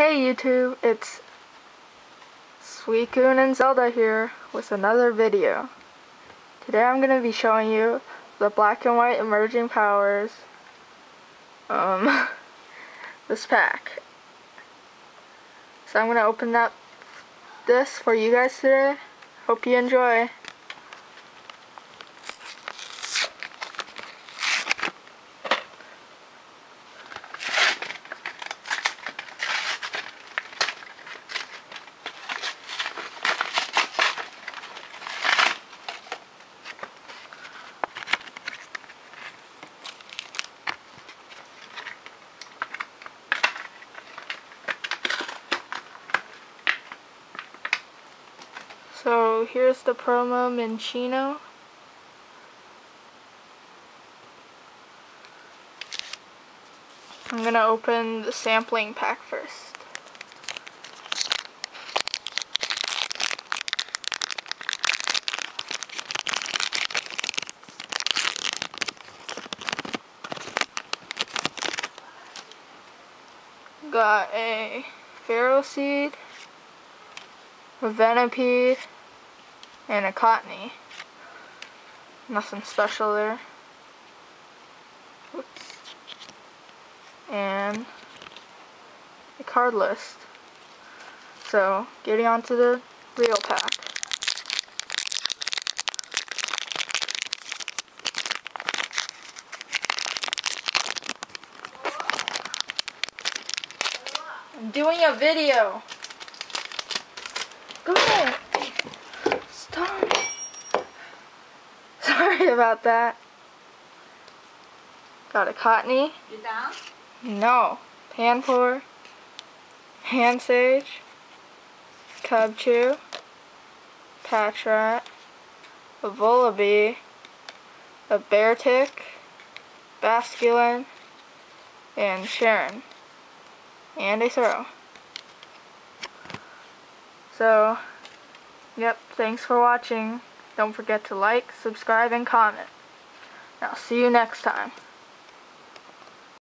Hey YouTube, it's Suicune and Zelda here with another video. Today I'm going to be showing you the black and white emerging powers, this pack. So I'm going to open up this for you guys today. Hope you enjoy. So here's the promo Minccino. I'm gonna open the sampling pack first. Got a Ferroseed, a Venipede, and a Cottonee. Nothing special there. Oops. And a card list. So, getting on to the real pack. I'm doing a video. Go ahead. Stop. Sorry about that. Got a Cottonee. You down? No. Panpour. Pansage. Cubchoo. Patrat. A Vullaby. A Beartic. Basculin. And Sharon. And a Throw. So, yep, thanks for watching. Don't forget to like, subscribe, and comment. I'll see you next time.